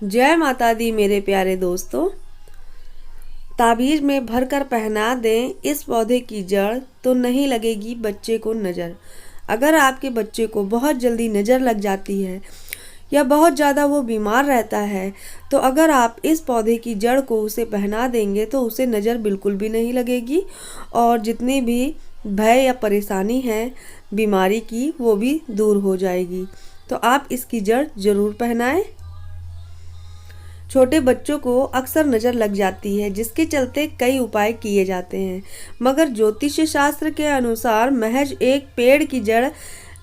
जय माता दी मेरे प्यारे दोस्तों। ताबीज में भरकर पहना दें इस पौधे की जड़ तो नहीं लगेगी बच्चे को नज़र। अगर आपके बच्चे को बहुत जल्दी नज़र लग जाती है या बहुत ज़्यादा वो बीमार रहता है तो अगर आप इस पौधे की जड़ को उसे पहना देंगे तो उसे नज़र बिल्कुल भी नहीं लगेगी और जितनी भी भय या परेशानी है बीमारी की वो भी दूर हो जाएगी। तो आप इसकी जड़ ज़रूर पहनाएं। छोटे बच्चों को अक्सर नज़र लग जाती है जिसके चलते कई उपाय किए जाते हैं, मगर ज्योतिष शास्त्र के अनुसार महज एक पेड़ की जड़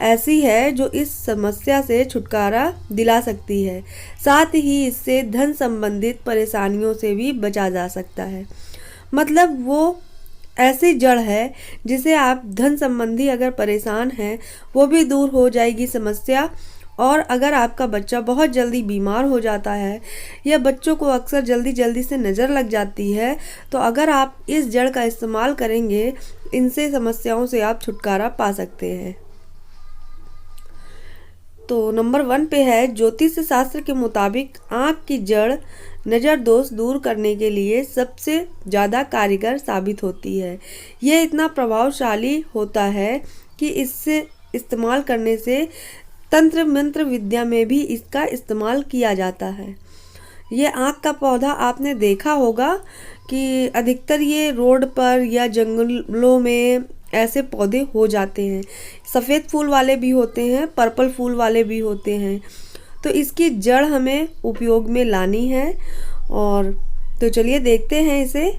ऐसी है जो इस समस्या से छुटकारा दिला सकती है। साथ ही इससे धन संबंधित परेशानियों से भी बचा जा सकता है। मतलब वो ऐसी जड़ है जिसे आप धन संबंधी अगर परेशान हैं वो भी दूर हो जाएगी समस्या। और अगर आपका बच्चा बहुत जल्दी बीमार हो जाता है या बच्चों को अक्सर जल्दी जल्दी से नज़र लग जाती है तो अगर आप इस जड़ का इस्तेमाल करेंगे इनसे समस्याओं से आप छुटकारा पा सकते हैं। तो नंबर 1 पे है, ज्योतिष शास्त्र के मुताबिक आँख की जड़ नज़र दोष दूर करने के लिए सबसे ज़्यादा कारगर साबित होती है। ये इतना प्रभावशाली होता है कि इससे इस्तेमाल करने से तंत्र मंत्र विद्या में भी इसका इस्तेमाल किया जाता है। ये आँख का पौधा आपने देखा होगा कि अधिकतर ये रोड पर या जंगलों में ऐसे पौधे हो जाते हैं। सफ़ेद फूल वाले भी होते हैं, पर्पल फूल वाले भी होते हैं। तो इसकी जड़ हमें उपयोग में लानी है। और तो चलिए देखते हैं इसे।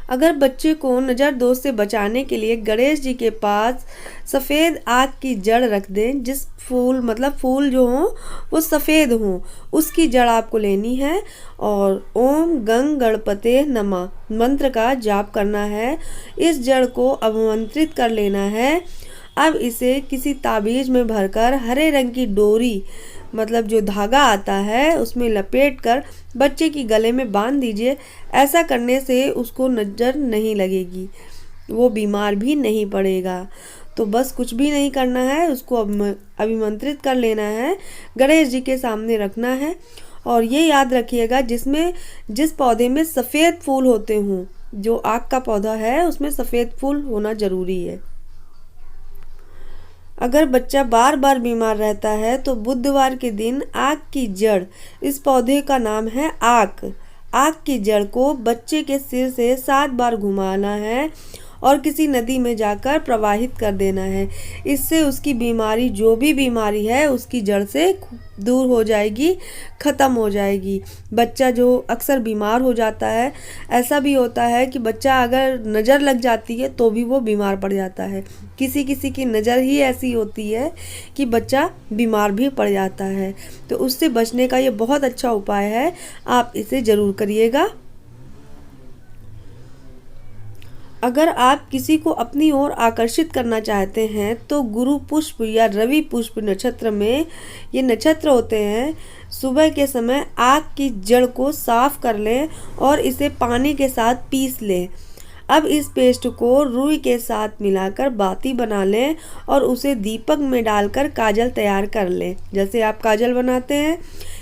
अगर बच्चे को नज़र दोष से बचाने के लिए गणेश जी के पास सफ़ेद आक की जड़ रख दें। जिस फूल जो हो वो सफ़ेद हो उसकी जड़ आपको लेनी है और ओम गंग गणपते नमः मंत्र का जाप करना है। इस जड़ को अभिमंत्रित कर लेना है। अब इसे किसी ताबीज में भरकर हरे रंग की डोरी जो धागा आता है उसमें लपेट कर बच्चे की गले में बांध दीजिए। ऐसा करने से उसको नज़र नहीं लगेगी, वो बीमार भी नहीं पड़ेगा। तो बस कुछ भी नहीं करना है, उसको अभिमंत्रित कर लेना है, गणेश जी के सामने रखना है। और ये याद रखिएगा जिस पौधे में सफ़ेद फूल होते हों, जो आक का पौधा है उसमें सफ़ेद फूल होना ज़रूरी है। अगर बच्चा बार बार बीमार रहता है तो बुधवार के दिन आक की जड़, इस पौधे का नाम है आक की जड़ को बच्चे के सिर से 7 बार घुमाना है और किसी नदी में जाकर प्रवाहित कर देना है। इससे उसकी बीमारी, जो भी बीमारी है, उसकी जड़ से दूर हो जाएगी, ख़त्म हो जाएगी। बच्चा जो अक्सर बीमार हो जाता है, ऐसा भी होता है कि बच्चा अगर नज़र लग जाती है तो भी वो बीमार पड़ जाता है। किसी किसी की नज़र ही ऐसी होती है कि बच्चा बीमार भी पड़ जाता है। तो उससे बचने का ये बहुत अच्छा उपाय है, आप इसे ज़रूर करिएगा। अगर आप किसी को अपनी ओर आकर्षित करना चाहते हैं तो गुरु पुष्प या रवि पुष्प नक्षत्र में, ये नक्षत्र होते हैं, सुबह के समय आक की जड़ को साफ कर लें और इसे पानी के साथ पीस लें। अब इस पेस्ट को रुई के साथ मिलाकर बाती बना लें और उसे दीपक में डालकर काजल तैयार कर लें, जैसे आप काजल बनाते हैं।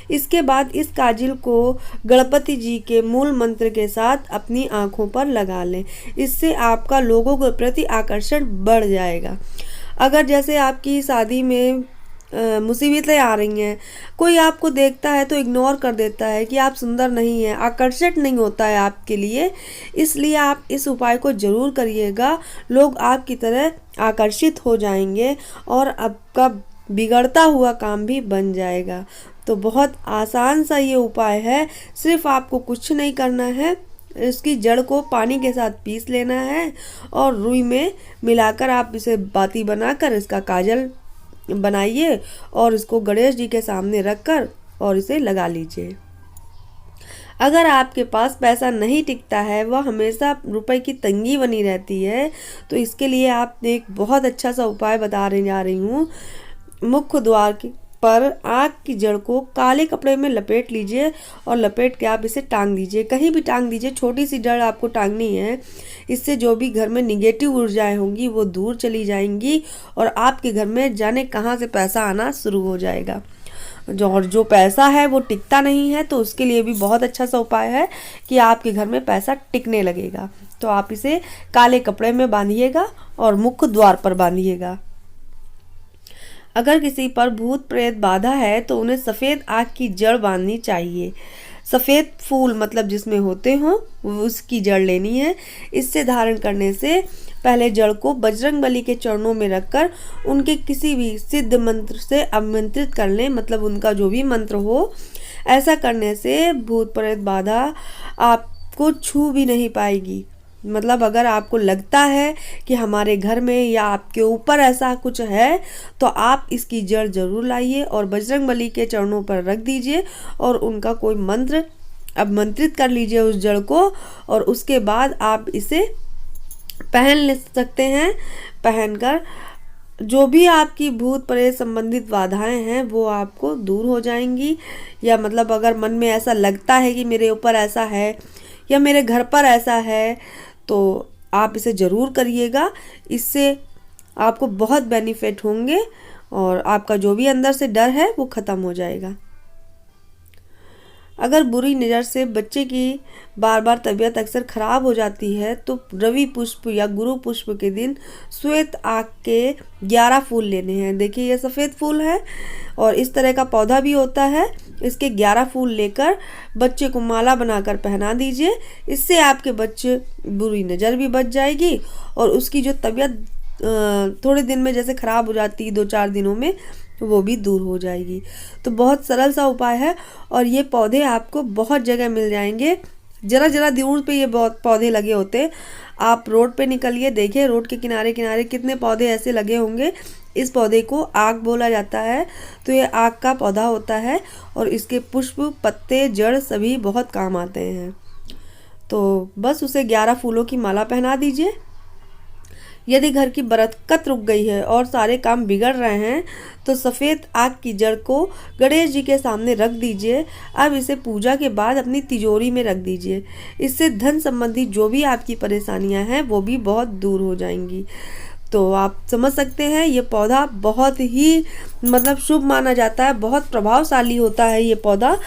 इसके बाद इस काजल को गणपति जी के मूल मंत्र के साथ अपनी आँखों पर लगा लें। इससे आपका लोगों के प्रति आकर्षण बढ़ जाएगा। अगर जैसे आपकी शादी में मुसीबतें आ रही हैं, कोई आपको देखता है तो इग्नोर कर देता है कि आप सुंदर नहीं हैं, आकर्षित नहीं होता है आपके लिए, इसलिए आप इस उपाय को ज़रूर करिएगा। लोग आपकी तरह आकर्षित हो जाएंगे और आपका बिगड़ता हुआ काम भी बन जाएगा। तो बहुत आसान सा ये उपाय है, सिर्फ आपको कुछ नहीं करना है, इसकी जड़ को पानी के साथ पीस लेना है और रुई में मिलाकर आप इसे बाती बनाकर इसका काजल बनाइए और इसको गणेश जी के सामने रखकर और इसे लगा लीजिए। अगर आपके पास पैसा नहीं टिकता है, वह हमेशा रुपए की तंगी बनी रहती है, तो इसके लिए आप एक बहुत अच्छा सा उपाय बता जा रही हूँ। मुख्य द्वार पर आक की जड़ को काले कपड़े में लपेट लीजिए और लपेट के आप इसे टांग दीजिए, कहीं भी टांग दीजिए। छोटी सी जड़ आपको टांगनी है, इससे जो भी घर में निगेटिव ऊर्जाएं होंगी वो दूर चली जाएंगी और आपके घर में जाने कहाँ से पैसा आना शुरू हो जाएगा। और जो पैसा है वो टिकता नहीं है, तो उसके लिए भी बहुत अच्छा सा उपाय है कि आपके घर में पैसा टिकने लगेगा। तो आप इसे काले कपड़े में बांधिएगा और मुख्य द्वार पर बांधिएगा। अगर किसी पर भूत प्रेत बाधा है तो उन्हें सफ़ेद आग की जड़ बांधनी चाहिए। सफ़ेद फूल मतलब जिसमें होते हों उसकी जड़ लेनी है। इससे धारण करने से पहले जड़ को बजरंगबली के चरणों में रखकर उनके किसी भी सिद्ध मंत्र से आमंत्रित कर लें, मतलब उनका जो भी मंत्र हो। ऐसा करने से भूत प्रेत बाधा आपको छू भी नहीं पाएगी। मतलब अगर आपको लगता है कि हमारे घर में या आपके ऊपर ऐसा कुछ है तो आप इसकी जड़ जरूर लाइए और बजरंगबली के चरणों पर रख दीजिए और उनका कोई मंत्र आमंत्रित कर लीजिए उस जड़ को, और उसके बाद आप इसे पहन ले सकते हैं। पहनकर जो भी आपकी भूत प्रेत संबंधित बाधाएं हैं वो आपको दूर हो जाएंगी। या मतलब अगर मन में ऐसा लगता है कि मेरे ऊपर ऐसा है या मेरे घर पर ऐसा है तो आप इसे ज़रूर करिएगा। इससे आपको बहुत बेनिफिट होंगे और आपका जो भी अंदर से डर है वो ख़त्म हो जाएगा। अगर बुरी नज़र से बच्चे की बार बार तबीयत अक्सर ख़राब हो जाती है तो रवि पुष्प या गुरु पुष्प के दिन श्वेत आग के 11 फूल लेने हैं। देखिए ये सफ़ेद फूल है और इस तरह का पौधा भी होता है। इसके 11 फूल लेकर बच्चे को माला बनाकर पहना दीजिए। इससे आपके बच्चे बुरी नज़र भी बच जाएगी और उसकी जो तबीयत थोड़े दिन में जैसे ख़राब हो जाती है 2-4 दिनों में वो भी दूर हो जाएगी। तो बहुत सरल सा उपाय है और ये पौधे आपको बहुत जगह मिल जाएंगे। जरा जरा दूर पे ये बहुत पौधे लगे होते हैं। आप रोड पे निकलिए, देखिए रोड के किनारे किनारे कितने पौधे ऐसे लगे होंगे। इस पौधे को आग बोला जाता है। तो ये आग का पौधा होता है और इसके पुष्प, पत्ते, जड़ सभी बहुत काम आते हैं। तो बस उसे 11 फूलों की माला पहना दीजिए। यदि घर की बरकत रुक गई है और सारे काम बिगड़ रहे हैं तो सफ़ेद आग की जड़ को गणेश जी के सामने रख दीजिए। अब इसे पूजा के बाद अपनी तिजोरी में रख दीजिए। इससे धन संबंधी जो भी आपकी परेशानियां हैं वो भी बहुत दूर हो जाएंगी। तो आप समझ सकते हैं ये पौधा बहुत ही मतलब शुभ माना जाता है, बहुत प्रभावशाली होता है ये पौधा।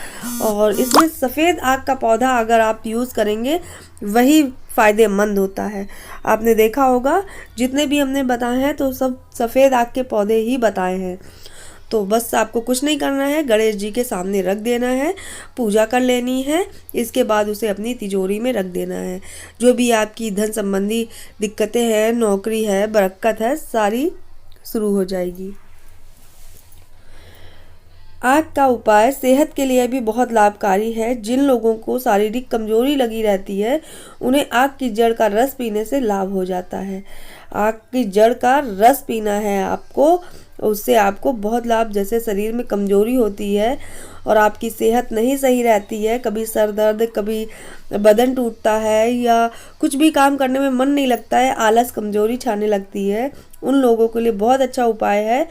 और इसमें सफ़ेद आग का पौधा अगर आप यूज़ करेंगे वही फ़ायदेमंद होता है। आपने देखा होगा जितने भी हमने बताए हैं तो सब सफ़ेद आग के पौधे ही बताए हैं। तो बस आपको कुछ नहीं करना है, गणेश जी के सामने रख देना है, पूजा कर लेनी है। इसके बाद उसे अपनी तिजोरी में रख देना है। जो भी आपकी धन संबंधी दिक्कतें हैं, नौकरी है, बरकत है, सारी शुरू हो जाएगी। आग का उपाय सेहत के लिए भी बहुत लाभकारी है। जिन लोगों को शारीरिक कमजोरी लगी रहती है उन्हें आग की जड़ का रस पीने से लाभ हो जाता है। आग की जड़ का रस पीना है आपको, उससे आपको बहुत लाभ, जैसे शरीर में कमजोरी होती है और आपकी सेहत नहीं सही रहती है, कभी सर दर्द, कभी बदन टूटता है या कुछ भी काम करने में मन नहीं लगता है, आलस, कमजोरी छाने लगती है, उन लोगों के लिए बहुत अच्छा उपाय है।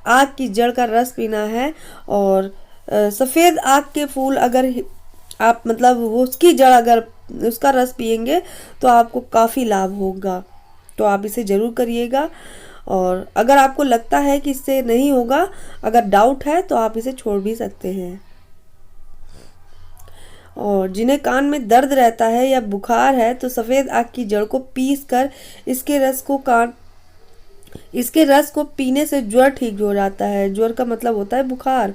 आग की जड़ का रस पीना है और सफ़ेद आग के फूल अगर आप मतलब उसकी जड़ अगर उसका रस पिएंगे तो आपको काफ़ी लाभ होगा। तो आप इसे ज़रूर करिएगा। और अगर आपको लगता है कि इससे नहीं होगा, अगर डाउट है तो आप इसे छोड़ भी सकते हैं। और जिन्हें कान में दर्द रहता है या बुखार है तो सफ़ेद आग की जड़ को पीस कर इसके रस को पीने से ज्वर ठीक हो जाता है। ज्वर का मतलब होता है बुखार,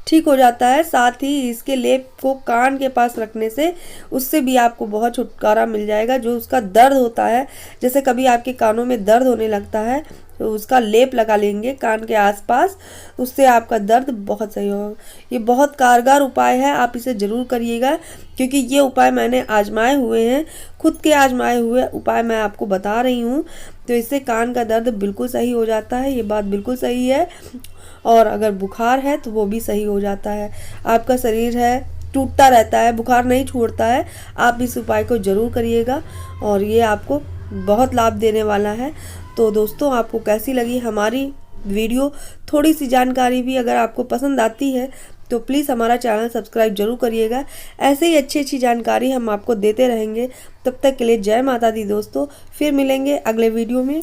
ठीक हो जाता है। साथ ही इसके लेप को कान के पास रखने से उससे भी आपको बहुत छुटकारा मिल जाएगा। जो उसका दर्द होता है, जैसे कभी आपके कानों में दर्द होने लगता है तो उसका लेप लगा लेंगे कान के आसपास, उससे आपका दर्द बहुत सही होगा। ये बहुत कारगर उपाय है, आप इसे ज़रूर करिएगा क्योंकि ये उपाय मैंने आजमाए हुए हैं, खुद के आजमाए हुए उपाय मैं आपको बता रही हूँ। तो इससे कान का दर्द बिल्कुल सही हो जाता है, ये बात बिल्कुल सही है। और अगर बुखार है तो वो भी सही हो जाता है। आपका शरीर है टूटता रहता है, बुखार नहीं छूटता है, आप इस उपाय को ज़रूर करिएगा और ये आपको बहुत लाभ देने वाला है। तो दोस्तों, आपको कैसी लगी हमारी वीडियो? थोड़ी सी जानकारी भी अगर आपको पसंद आती है तो प्लीज़ हमारा चैनल सब्सक्राइब जरूर करिएगा। ऐसे ही अच्छी अच्छी जानकारी हम आपको देते रहेंगे। तब तक के लिए जय माता दी दोस्तों, फिर मिलेंगे अगले वीडियो में।